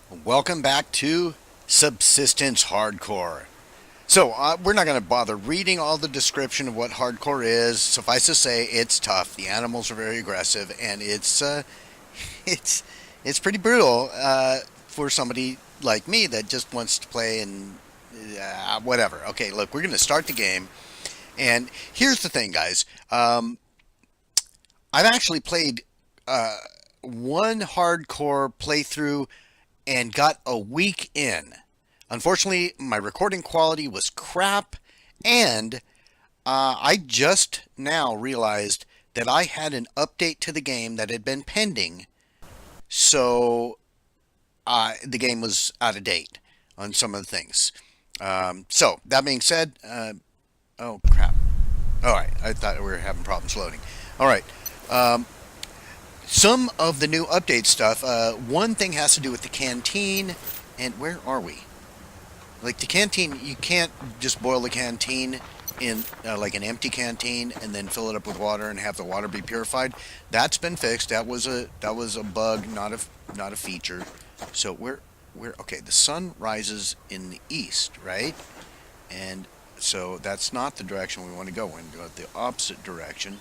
Welcome back to Subsistence Hardcore. So, we're not going to bother reading all the description of what hardcore is. Suffice to say, it's tough. The animals are very aggressive, and it's it's pretty brutal for somebody like me that just wants to play and whatever. Okay, look, we're going to start the game, and here's the thing, guys. I've actually played uh, one hardcore playthrough and got a week in. Unfortunately, my recording quality was crap, and I just now realized that I had an update to the game that had been pending, so the game was out of date on some of the things. So, that being said, oh crap. All right, I thought we were having problems loading. All right. Um, some of the new update stuff, one thing has to do with the canteen, and where are we? Like the canteen, you can't just boil the canteen in like an empty canteen and then fill it up with water and have the water be purified. That's been fixed. That was a bug, not a feature. So we're okay. The sun rises in the east, right? And so that's not the direction we want to go. We want to go the opposite direction.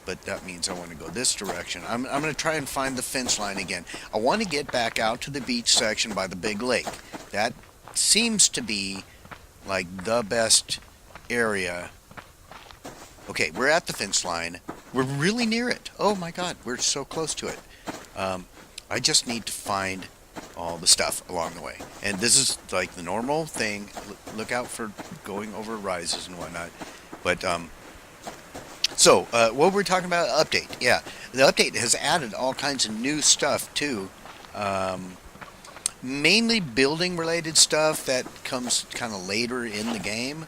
But that means I want to go this direction. I'm going to try and find the fence line again. I want to get back out to the beach section by the big lake. That seems to be like the best area. Okay, we're at the fence line. We're really near it. Oh my God, we're so close to it. I just need to find all the stuff along the way. And this is like the normal thing. Look out for going over rises and whatnot. But so, what we're talking about, update. Yeah, the update has added all kinds of new stuff too. Um, Mainly building related stuff that comes kind of later in the game.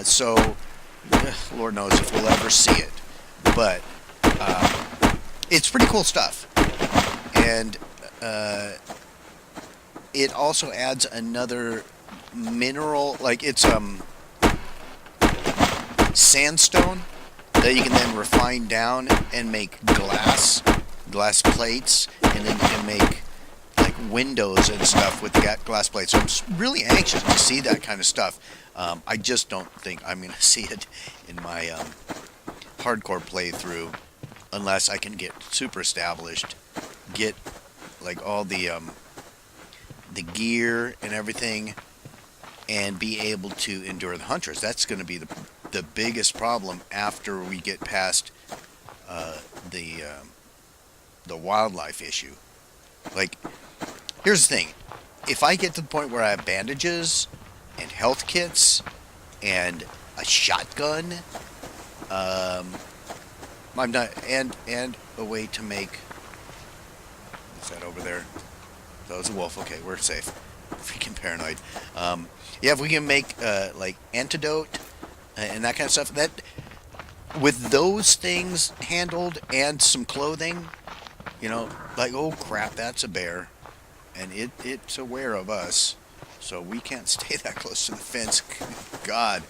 So, Lord knows if we'll ever see it. But it's pretty cool stuff. And it also adds another mineral, like it's sandstone that you can then refine down and make glass plates, and then you can make like windows and stuff with the glass plates. So I'm really anxious to see that kind of stuff. I just don't think I'm going to see it in my hardcore playthrough unless I can get super established, get like all the gear and everything, and be able to endure the hunters. That's going to be the biggest problem after we get past uh, the the wildlife issue. Like, here's the thing: if I get to the point where I have bandages and health kits and a shotgun, um, I'm not, and a way to make. What's that over there? That was a wolf. Okay, we're safe. Freaking paranoid. Yeah, if we can make like antidote and that kind of stuff, that with those things handled and some clothing, like oh crap, that's a bear, and it's aware of us, so we can't stay that close to the fence. God,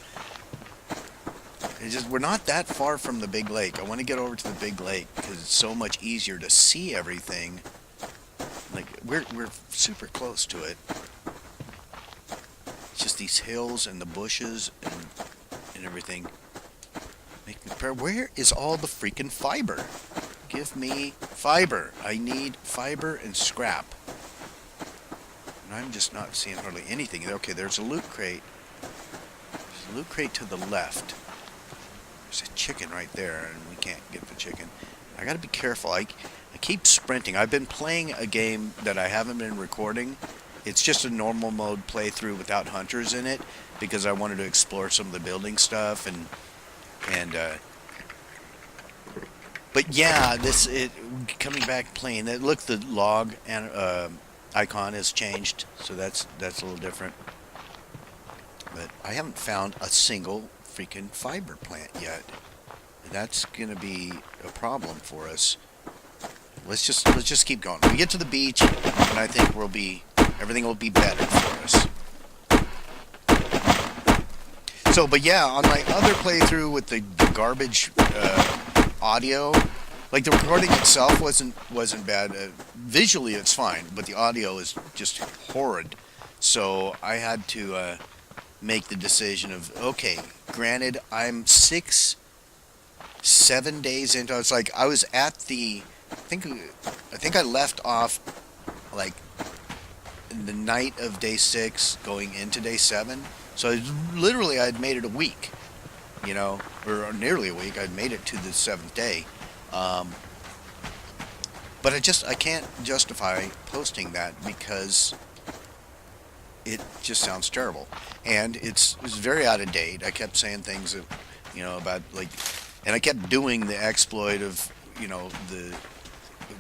we're not that far from the big lake. I want to get over to the big lake because it's so much easier to see everything. Like we're super close to it. It's just these hills and the bushes and everything. Make me prayer. Where is all the freaking fiber? Give me fiber. I need fiber and scrap. And I'm just not seeing hardly anything. Okay, there's a loot crate. There's a loot crate to the left. There's a chicken right there, and we can't get the chicken. I gotta be careful. I keep sprinting. I've been playing a game that I haven't been recording. It's just a normal mode playthrough without hunters in it because I wanted to explore some of the building stuff and but yeah, coming back playing. Look, the log and icon has changed, so that's a little different. But I haven't found a single freaking fiber plant yet. That's gonna be a problem for us. Let's just keep going. We get to the beach, and I think everything will be better for us. So, but yeah, on my other playthrough with the garbage audio, Like the recording itself wasn't bad. Visually, it's fine, but the audio is just horrid. So I had to make the decision of okay. Granted, I'm 7 days into. It's like I was at the. I think I left off like the night of day 6, going into day 7. So literally, I'd made it a week. Or nearly a week. I'd made it to the 7th day. Um, but I can't justify posting that because it just sounds terrible, and it's very out of date. I kept saying things that, about like, and I kept doing the exploit of, the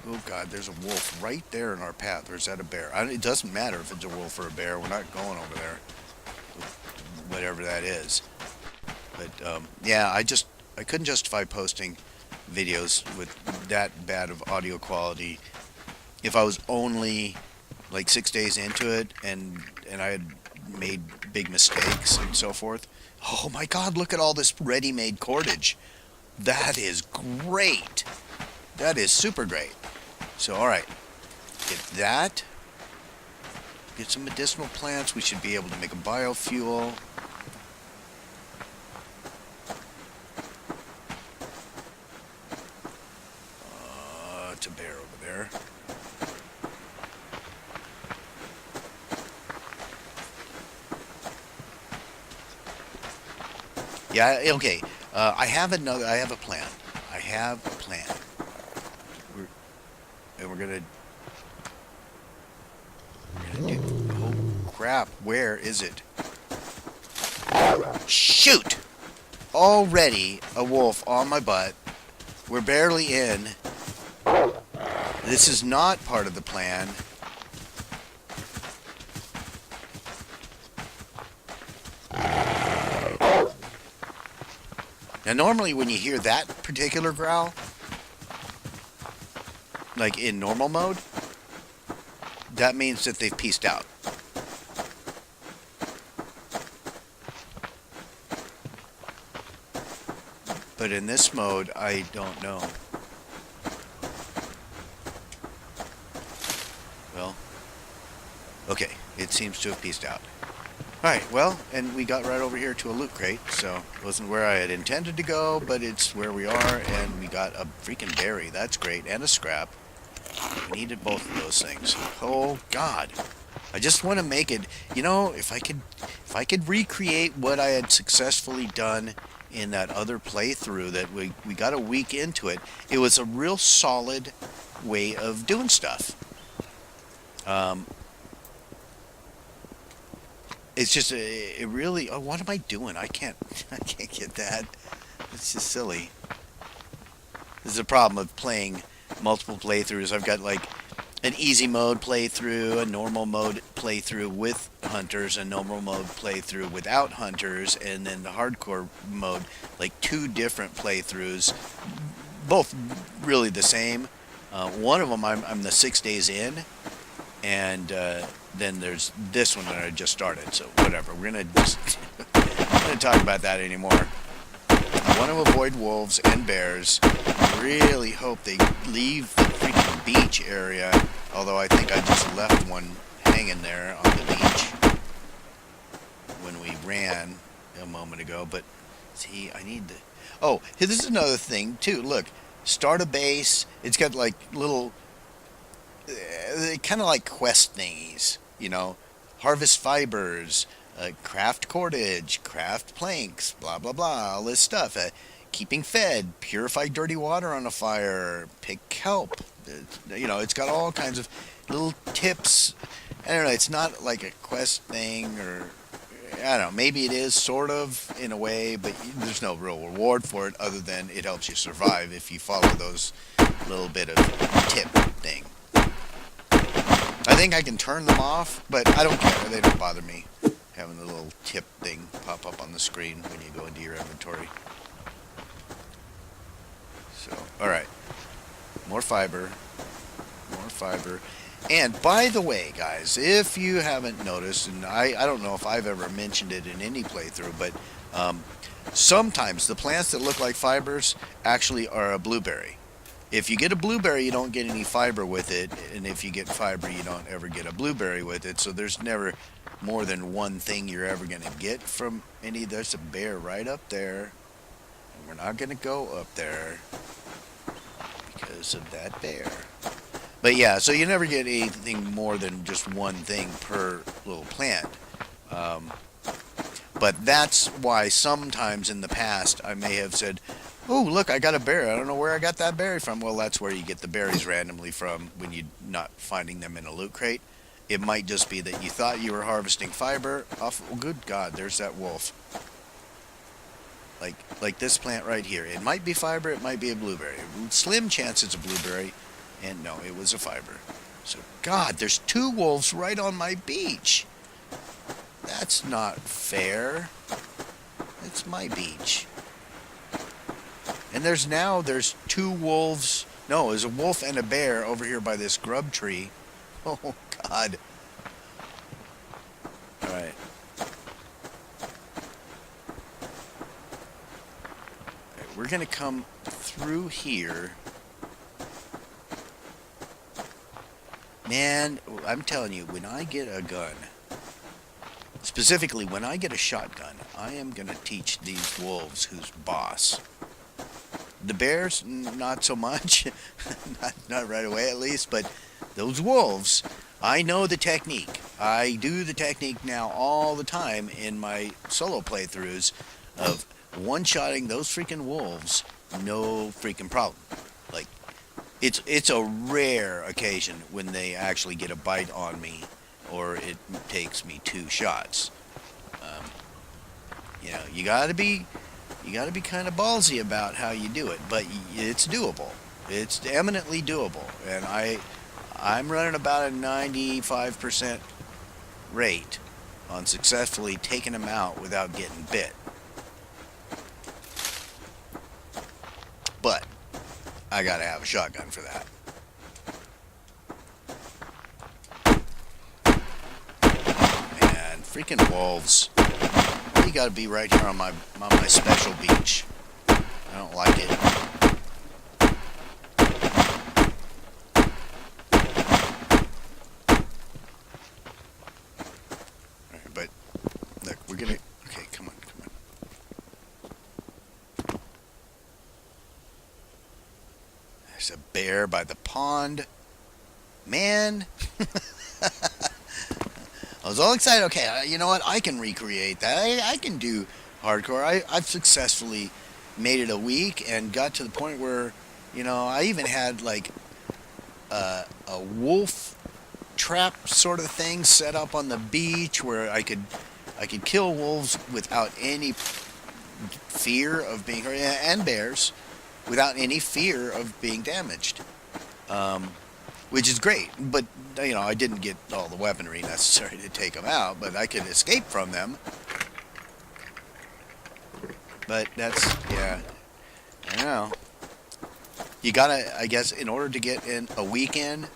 oh god, there's a wolf right there in our path, or is that a bear? It doesn't matter if it's a wolf or a bear. We're not going over there, whatever that is. But yeah, I couldn't justify posting videos with that bad of audio quality if I was only like 6 days into it, and I had made big mistakes and so forth. Oh my God! Look at all this ready-made cordage. That is great. That is super great. So all right, get that. Get some medicinal plants. We should be able to make a biofuel. It's a bear over there. Yeah, okay. I have a plan. I have a plan. We're, and we're gonna do. Oh crap! Where is it? Shoot! Already a wolf on my butt. We're barely in. This is not part of the plan. Now, normally when you hear that particular growl, like in normal mode, that means that they've peaced out. But in this mode, I don't know. Well, okay, it seems to have peaced out. Alright, well, and we got right over here to a loot crate, so it wasn't where I had intended to go, but it's where we are, and we got a freaking berry. That's great, and a scrap. We needed both of those things. Oh, God. I just want to make it, if I could recreate what I had successfully done in that other playthrough that we got a week into it, it was a real solid way of doing stuff. It's just it really. Oh, what am I doing? I can't get that. It's just silly. This is a problem of playing multiple playthroughs. I've got like an easy mode playthrough, a normal mode playthrough with hunters, a normal mode playthrough without hunters, and then the hardcore mode. Like 2 different playthroughs, both really the same. One of them I'm the 6 days in, and then there's this one that I just started. So whatever, we're gonna I'm gonna talk about that anymore. I want to avoid wolves and bears. I really hope they leave the freaking beach area. Although I think I just left one hanging there on the beach when we ran a moment ago. But see, I need the. Oh, this is another thing too. Look, start a base. It's got like little kind of like quest thingies, harvest fibers, craft cordage, craft planks, blah blah blah, all this stuff. Keeping fed, purify dirty water on a fire, pick kelp. It's got all kinds of little tips. I don't know. It's not like a quest thing, or I don't know. Maybe it is sort of in a way, but there's no real reward for it other than it helps you survive if you follow those little bit of tip thing. I think I can turn them off, but I don't care. They don't bother me. Having the little tip thing pop up on the screen when you go into your inventory. So, alright. More fiber. More fiber. And by the way, guys, if you haven't noticed, and I don't know if I've ever mentioned it in any playthrough, but sometimes the plants that look like fibers actually are a blueberry. If you get a blueberry, you don't get any fiber with it, and if you get fiber, you don't ever get a blueberry with it. So there's never more than one thing you're ever going to get from any. There's a bear right up there, and we're not going to go up there because of that bear. But yeah, so you never get anything more than just one thing per little plant. Um, but that's why sometimes in the past I may have said, "Oh, look, I got a berry. I don't know where I got that berry from." Well, that's where you get the berries randomly from when you're not finding them in a loot crate. It might just be that you thought you were harvesting fiber off. Oh, good God, there's that wolf. Like this plant right here. It might be fiber. It might be a blueberry. Slim chance it's a blueberry. And no, it was a fiber. So, God, there's 2 wolves right on my beach. That's not fair. It's my beach. And there's 2 wolves. No, there's a wolf and a bear over here by this grub tree. Oh, God. All right. We're going to come through here. Man, I'm telling you, when I get a gun, specifically when I get a shotgun, I am going to teach these wolves who's boss. The bears, not so much. not right away at least, but those wolves, I know the technique. I do the technique now all the time in my solo playthroughs of one-shotting those freaking wolves, no freaking problem. Like, it's a rare occasion when they actually get a bite on me, or it takes me 2 shots. You gotta be kind of ballsy about how you do it, but it's doable. It's eminently doable, and I'm running about a 95% rate on successfully taking them out without getting bit. But I gotta have a shotgun for that. Man, freaking wolves. You gotta be right here on my special beach. I don't like it. Alright, but look, we're gonna. Okay, come on. There's a bear by the pond. Man. I was all excited. Okay, you know what? I can recreate that. I can do hardcore. I've successfully made it a week and got to the point where, I even had like a wolf trap sort of thing set up on the beach where I could kill wolves without any fear of being hurt, and bears without any fear of being damaged. Which is great, but I didn't get all the weaponry necessary to take them out, but I could escape from them. But that's, yeah, I don't know. You gotta, I guess, in order to get in a weekend,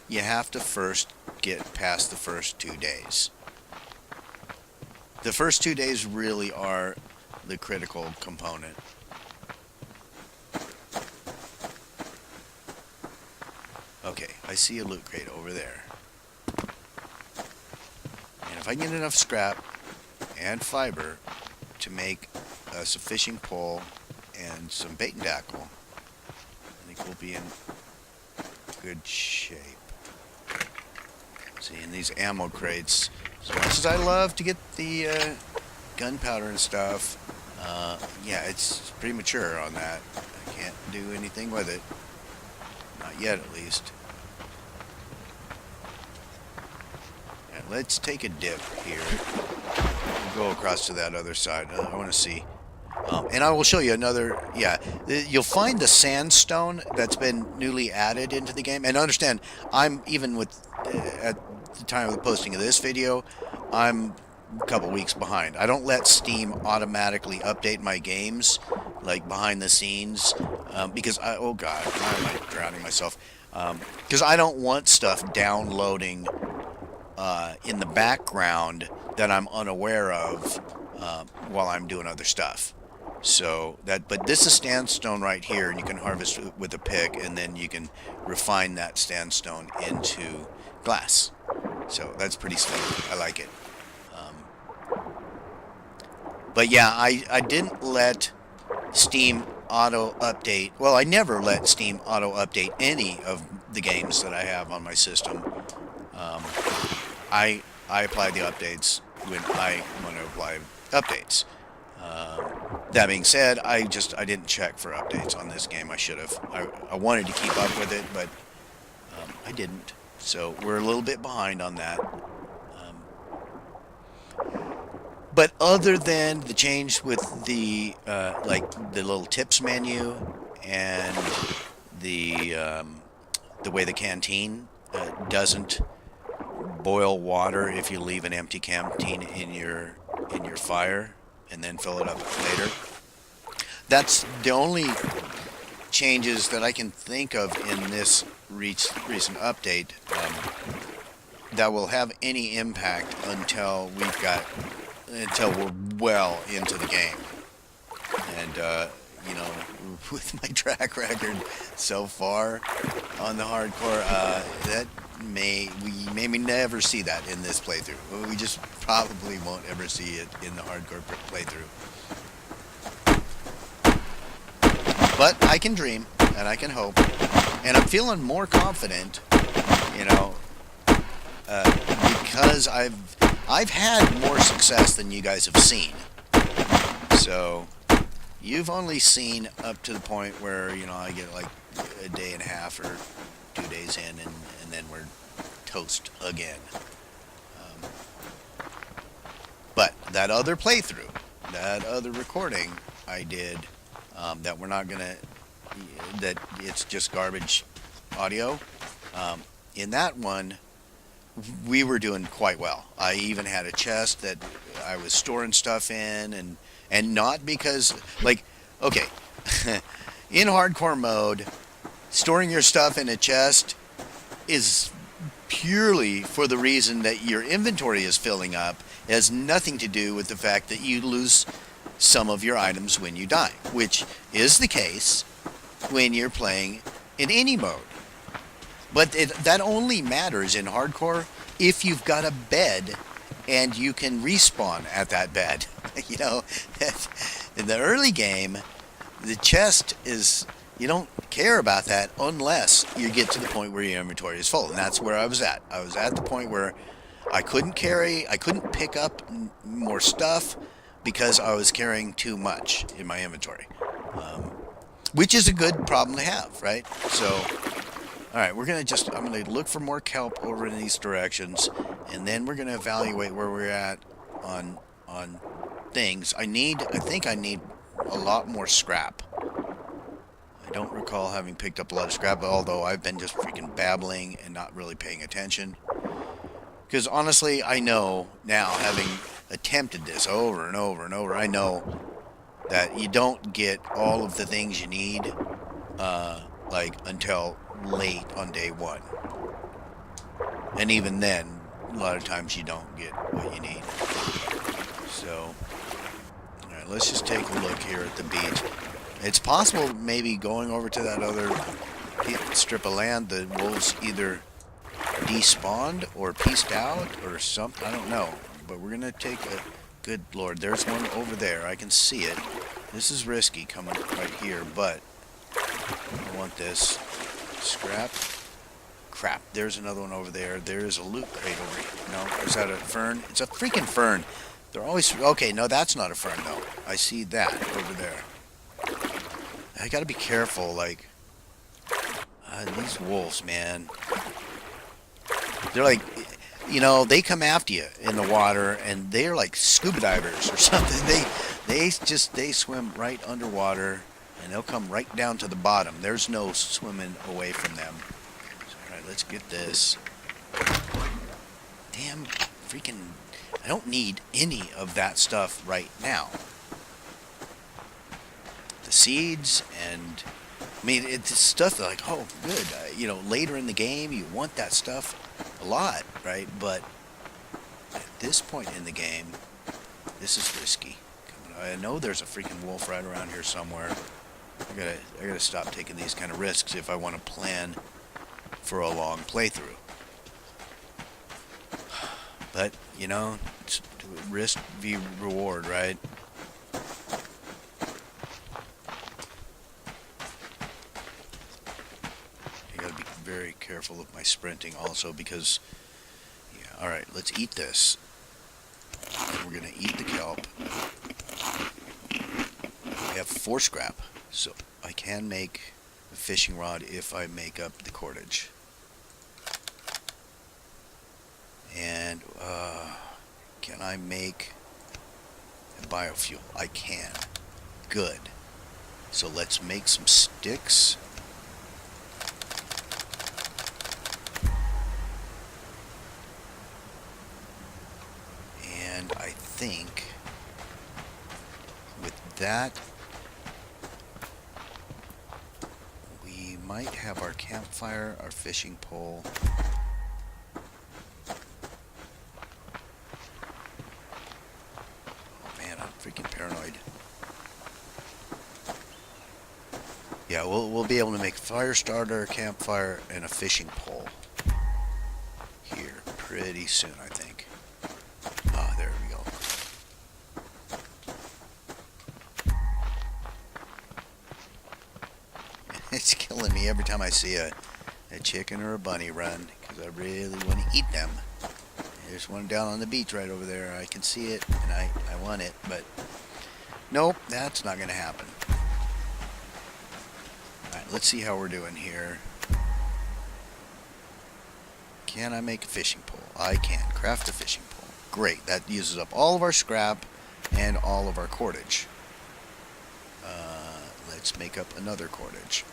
you have to first get past the first 2 days. The first 2 days really are the critical component. Okay, I see a loot crate over there. And if I get enough scrap and fiber to make us a fishing pole and some bait and tackle, I think we'll be in good shape. See, in these ammo crates, as much as I love to get the gunpowder and stuff, yeah, it's premature on that. I can't do anything with it. Not yet, at least. And let's take a dip here. We'll go across to that other side. I want to see. And I will show you another. Yeah, you'll find the sandstone that's been newly added into the game. And understand, I'm even with at the time of the posting of this video, I'm a couple weeks behind. I don't let Steam automatically update my games, like behind the scenes, because oh god, why am I drowning myself? Because I don't want stuff downloading in the background that I'm unaware of while I'm doing other stuff. So that, but this is sandstone right here, and you can harvest it with a pick, and then you can refine that sandstone into glass. So that's pretty slick. I like it. Um, but yeah, I didn't let Steam auto update. Well, I never let Steam auto update any of the games that I have on my system. Um, I apply the updates when I want to apply updates. Um, that being said, I didn't check for updates on this game. I should have. I wanted to keep up with it, but I didn't. So we're a little bit behind on that. But other than the change with the like the little tips menu and the way the canteen doesn't boil water if you leave an empty canteen in your fire and then fill it up later. That's the only changes that I can think of in this recent update that will have any impact until we're well into the game. And you know, with my track record so far on the hardcore, that we may never see that in this playthrough. We just probably won't ever see it in the hardcore playthrough. But I can dream and I can hope, and I'm feeling more confident, you know, because I've had more success than you guys have seen. So you've only seen up to the point where, you know, I get like a day and a half or 2 days in, and then we're toast again. Um, but that other playthrough, that other recording I did, that we're not gonna, that it's just garbage audio. Um, in that one, we were doing quite well. I even had a chest that I was storing stuff in, and not because, like, okay, in hardcore mode, storing your stuff in a chest is purely for the reason that your inventory is filling up. It has nothing to do with the fact that you lose some of your items when you die, which is the case when you're playing in any mode. But that only matters in hardcore if you've got a bed and you can respawn at that bed. You know, in the early game, the chest is, you don't care about that unless you get to the point where your inventory is full. And that's where I was at. I was at the point where I couldn't pick up more stuff because I was carrying too much in my inventory. Which is a good problem to have, right? So, all right, I'm going to look for more kelp over in these directions, and then we're going to evaluate where we're at on things. I think I need a lot more scrap. I don't recall having picked up a lot of scrap, although I've been just freaking babbling and not really paying attention. Because honestly, I know now, having attempted this over and over and over, I know that you don't get all of the things you need, like, until late on day one. And even then, a lot of times you don't get what you need. So, alright, let's just take a look here at the beach. It's possible maybe going over to that other strip of land, the wolves either despawned or pieced out or something. I don't know. But we're going to take a... Good lord, there's one over there. I can see it. This is risky coming right here, but I want this. Scrap. Crap, there's another one over there. There's a loot crate over here. No, is that a fern? It's a freaking fern. They're always... Okay, no, that's not a fern, though. I see that over there. I gotta be careful, like... these wolves, man. They're like... You know, they come after you in the water, and they're like scuba divers or something. They swim right underwater, and they'll come right down to the bottom. There's no swimming away from them. So, all right, let's get this. Damn, freaking! I don't need any of that stuff right now. The seeds and, I mean, it's stuff like, oh, good. You know, later in the game, you want that stuff a lot, right? But at this point in the game, this is risky. Coming I know there's a freaking wolf right around here somewhere. I gotta stop taking these kind of risks if I want to plan for a long playthrough. But, you know, it's risk v reward, right? I gotta be very careful of my sprinting also because, yeah, alright, let's eat this. And we're gonna eat the kelp. I have 4 scrap, so I can make a fishing rod if I make up the cordage. And can I make a biofuel? I can. Good. So let's make some sticks. And I think with that, we might have our campfire, our fishing pole. Freaking paranoid. Yeah, we'll be able to make a fire starter, a campfire, and a fishing pole here pretty soon, I think. Ah, there we go. It's killing me every time I see a chicken or a bunny run because I really want to eat them. There's one down on the beach right over there. I can see it, and I want it, but nope, that's not going to happen. Alright, let's see how we're doing here. Can I make a fishing pole? I can. Craft a fishing pole. Great, that uses up all of our scrap and all of our cordage. Let's make up another cordage.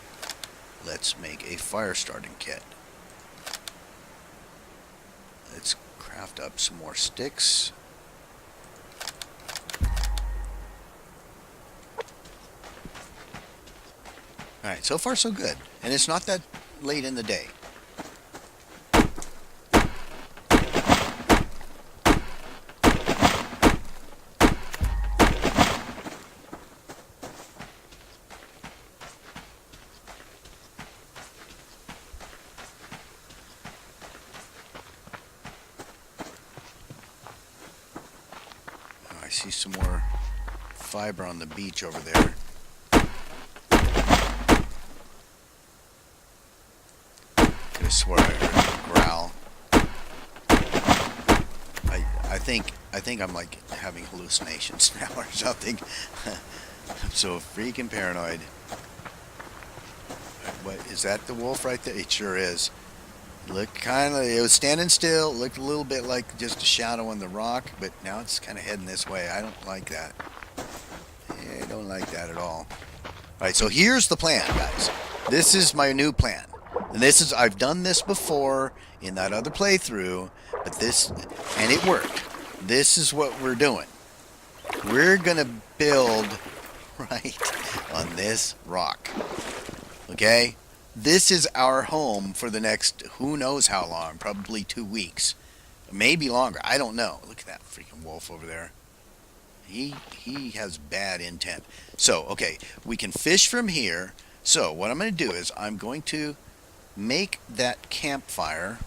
Let's make a fire starting kit. Let's craft up some more sticks. Alright, so far so good. And it's not that late in the day. I see some more fiber on the beach over there. Could have swore I heard a growl. I think I'm like having hallucinations now or something. I'm so freaking paranoid. What is that? The wolf right there? It sure is. Looked kind of, it was standing still, looked a little bit like just a shadow on the rock, but now it's kind of heading this way. I don't like that. Yeah, I don't like that at all. Alright, so here's the plan, guys. This is my new plan. And this is, I've done this before in that other playthrough, but this, and it worked. This is what we're doing. We're going to build right on this rock. Okay? This is our home for the next who knows how long, probably 2 weeks. Maybe longer, I don't know. Look at that freaking wolf over there. He has bad intent. So, okay, we can fish from here. So, what I'm going to do is I'm going to make that campfire,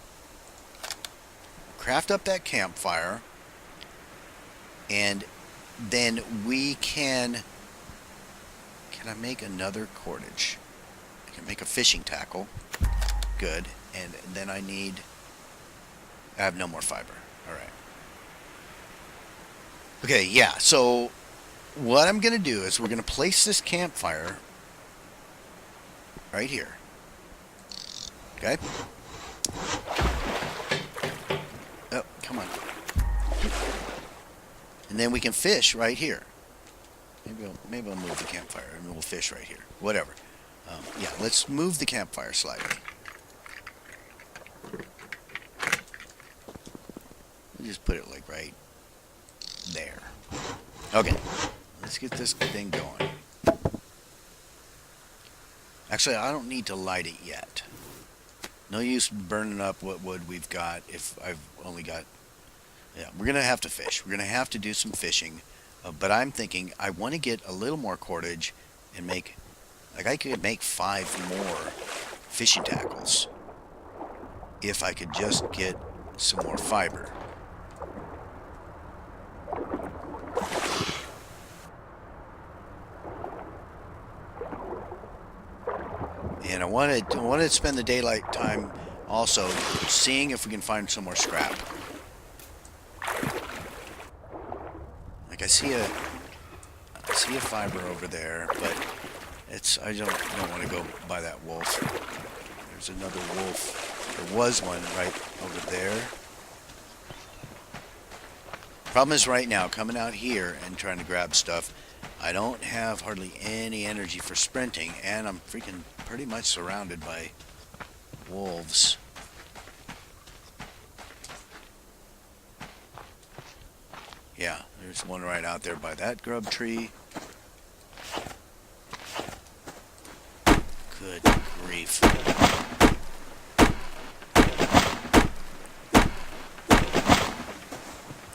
craft up that campfire, and then we can I make another cordage? I can make a fishing tackle. Good. And then I have no more fiber. Alright. Okay, yeah, so what I'm going to do is we're going to place this campfire right here. Okay? Oh, come on. And then we can fish right here. Maybe I'll move the campfire and we'll fish right here. Whatever. Yeah, let's move the campfire slightly. We'll just put it like right there. Okay. Let's get this thing going. Actually, I don't need to light it yet. No use burning up what wood we've got if I've only got... Yeah, we're going to have to fish. We're going to have to do some fishing. But I'm thinking I want to get a little more cordage and make, like I could make 5 more fishing tackles if I could just get some more fiber. And I wanted to spend the daylight time also seeing if we can find some more scrap. Like I see a fiber over there, but I don't want to go by that wolf. There's another wolf. There was one right over there. Problem is right now, coming out here and trying to grab stuff, I don't have hardly any energy for sprinting, and I'm freaking pretty much surrounded by wolves. Yeah, there's one right out there by that grub tree. Good grief.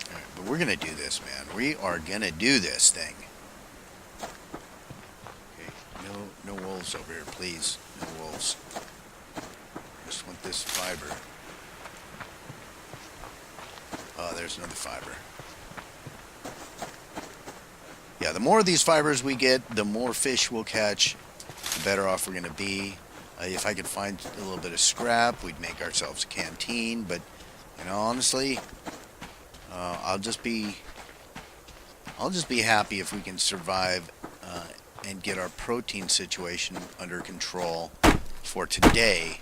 Alright, but we're gonna do this, man. We are gonna do this thing. Okay, no wolves over here, please. No wolves. Just want this fiber. Oh, there's another fiber. Yeah, the more of these fibers we get, the more fish we'll catch, the better off we're going to be. If I could find a little bit of scrap, we'd make ourselves a canteen. But, you know, honestly, I'll just be happy if we can survive and get our protein situation under control for today.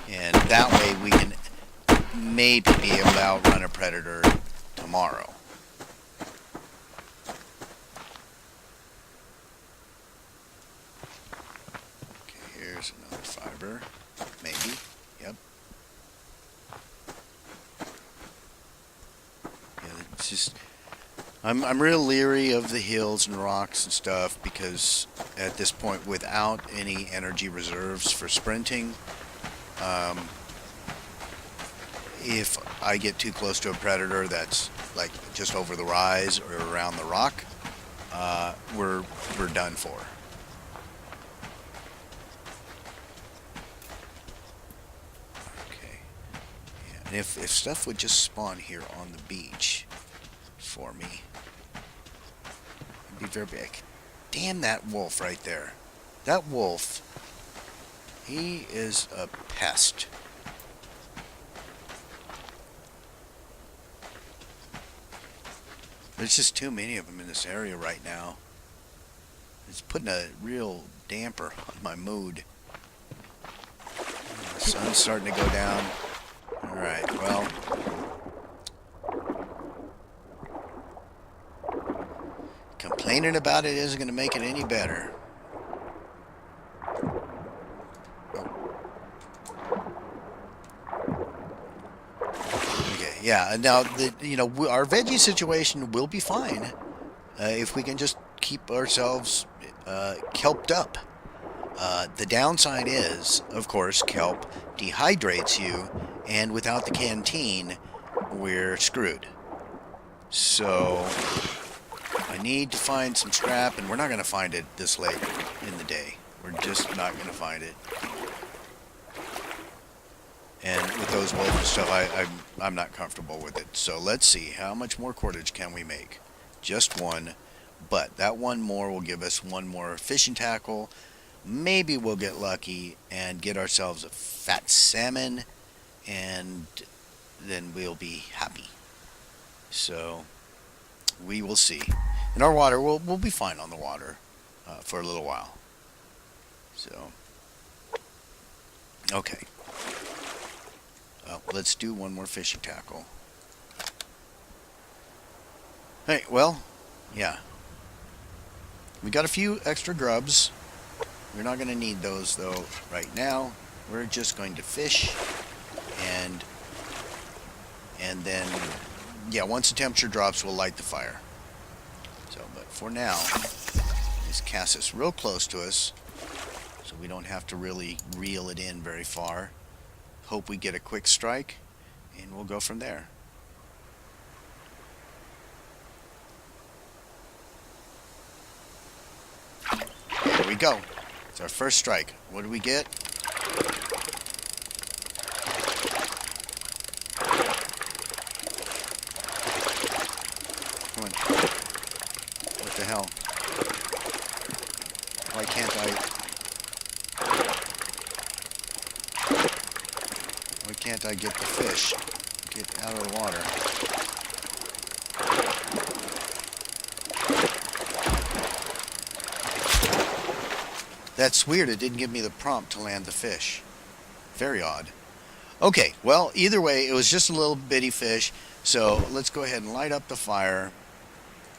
And that way we can maybe be able to outrun a predator tomorrow. There's another fiber. Maybe. Yep. Yeah, it's just I'm real leery of the hills and rocks and stuff because at this point, without any energy reserves for sprinting, if I get too close to a predator that's like just over the rise or around the rock, we're done for. And if stuff would just spawn here on the beach for me, it'd be very big. Damn that wolf right there. That wolf, he is a pest. There's just too many of them in this area right now. It's putting a real damper on my mood. The sun's starting to go down. Alright, well, complaining about it isn't going to make it any better. Okay, yeah, now, our veggie situation will be fine if we can just keep ourselves kelped up. The downside is, of course, kelp dehydrates you, and without the canteen, we're screwed. So, I need to find some scrap, and we're not going to find it this late in the day. We're just not going to find it. And with those wolves and stuff, I'm not comfortable with it. So let's see, how much more cordage can we make? Just one, but that one more will give us one more fishing tackle. Maybe we'll get lucky and get ourselves a fat salmon, and then we'll be happy. So we will see. And our water, we'll be fine on the water for a little while. So, okay. Let's do one more fishing tackle. Hey, well, yeah. We got a few extra grubs. We're not going to need those, though, right now. We're just going to fish, and then, yeah, once the temperature drops, we'll light the fire. So, but for now, let's cast this real close to us, so we don't have to really reel it in very far. Hope we get a quick strike, and we'll go from there. we go. It's our first strike. What do we get? Come on. What the hell? Why can't I... Why can't I get the fish? Get out of the water. That's weird. It didn't give me the prompt to land the fish. Very odd. Okay, well, either way, it was just a little bitty fish. So let's go ahead and light up the fire.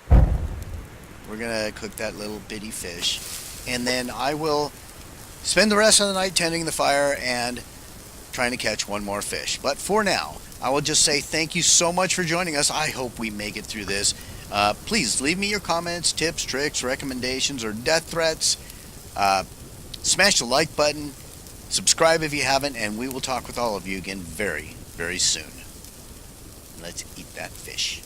We're going to cook that little bitty fish. And then I will spend the rest of the night tending the fire and trying to catch one more fish. But for now, I will just say thank you so much for joining us. I hope we make it through this. Please leave me your comments, tips, tricks, recommendations, or death threats. Smash the like button. Subscribe if you haven't, and we will talk with all of you again very, very soon. Let's eat that fish.